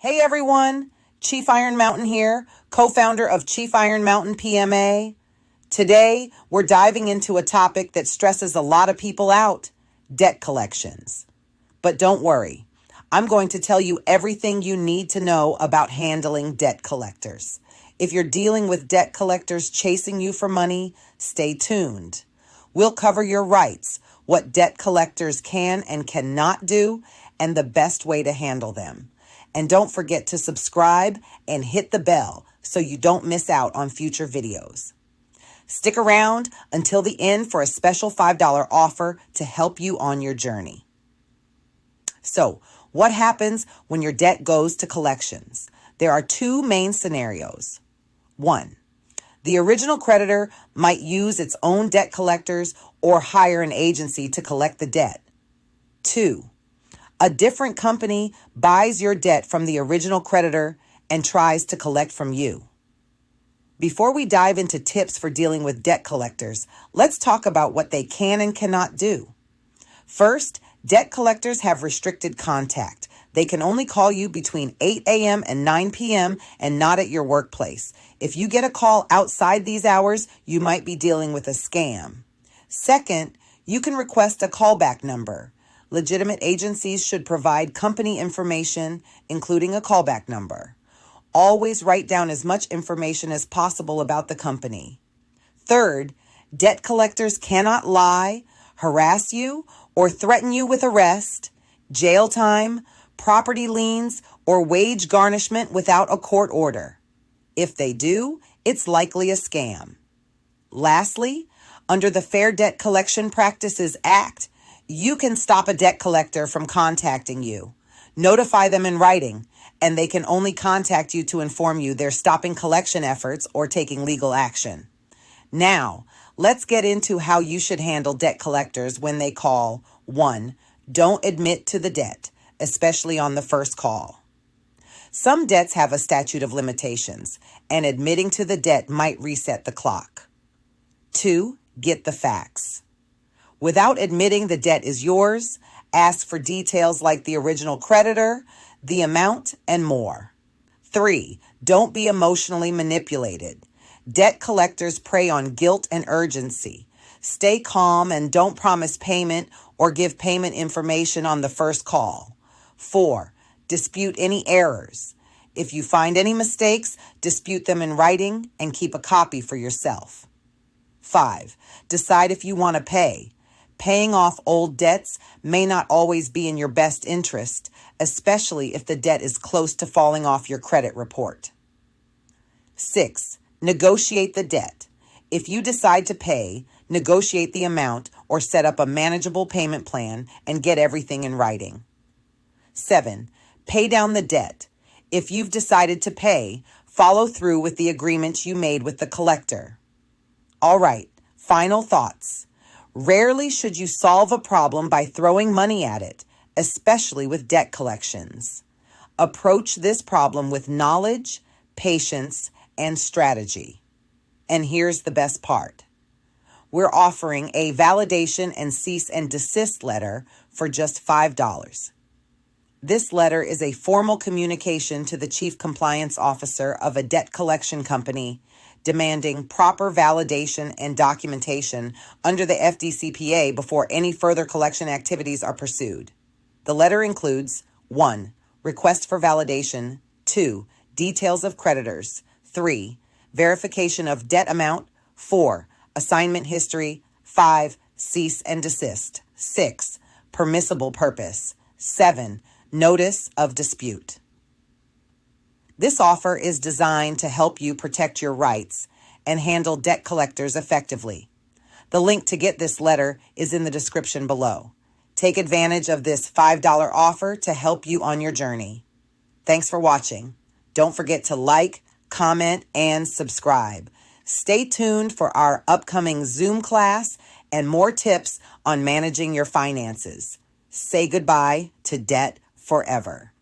Hey everyone, Chief Iron Mountain here, co-founder of Chief Iron Mountain PMA. Today, we're diving into a topic that stresses a lot of people out, debt collections. But don't worry, I'm going to tell you everything you need to know about handling debt collectors. If you're dealing with debt collectors chasing you for money, stay tuned. We'll cover your rights, what debt collectors can and cannot do, and the best way to handle them. And don't forget to subscribe and hit the bell so you don't miss out on future videos. Stick around until the end for a special $5 offer to help you on your journey. So, what happens when your debt goes to collections? There are two main scenarios. 1. The original creditor might use its own debt collectors or hire an agency to collect the debt. 2. A different company buys your debt from the original creditor and tries to collect from you. Before we dive into tips for dealing with debt collectors, let's talk about what they can and cannot do. First, debt collectors have restricted contact. They can only call you between 8 a.m. and 9 p.m. and not at your workplace. If you get a call outside these hours, you might be dealing with a scam. Second, you can request a callback number. Legitimate agencies should provide company information, including a callback number. Always write down as much information as possible about the company. Third, debt collectors cannot lie, harass you, or threaten you with arrest, jail time, property liens, or wage garnishment without a court order. If they do, it's likely a scam. Lastly, under the Fair Debt Collection Practices Act, you can stop a debt collector from contacting you. Notify them in writing, and they can only contact you to inform you they're stopping collection efforts or taking legal action. Now, let's get into how you should handle debt collectors when they call. 1. Don't admit to the debt, especially on the first call. Some debts have a statute of limitations, and admitting to the debt might reset the clock. 2. Get the facts. Without admitting the debt is yours, ask for details like the original creditor, the amount, and more. 3. Don't be emotionally manipulated. Debt collectors prey on guilt and urgency. Stay calm and don't promise payment or give payment information on the first call. 4. Dispute any errors. If you find any mistakes, dispute them in writing and keep a copy for yourself. 5. Decide if you want to pay. Paying off old debts may not always be in your best interest, especially if the debt is close to falling off your credit report. 6. Negotiate the debt. If you decide to pay, negotiate the amount or set up a manageable payment plan and get everything in writing. 7. Pay down the debt. If you've decided to pay, follow through with the agreements you made with the collector. All right, final thoughts. Rarely should you solve a problem by throwing money at it, especially with debt collections. Approach this problem with knowledge, patience, and strategy. And here's the best part. We're offering a validation and cease and desist letter for just $5. This letter is a formal communication to the Chief Compliance Officer of a debt collection company demanding proper validation and documentation under the FDCPA before any further collection activities are pursued. The letter includes 1. Request for validation. 2. Details of creditors. 3. Verification of debt amount. 4. Assignment history. 5. Cease and desist. 6. Permissible purpose. 7. Notice of dispute. This offer is designed to help you protect your rights and handle debt collectors effectively. The link to get this letter is in the description below. Take advantage of this $5 offer to help you on your journey. Thanks for watching. Don't forget to like, comment, and subscribe. Stay tuned for our upcoming Zoom class and more tips on managing your finances. Say goodbye to debt forever.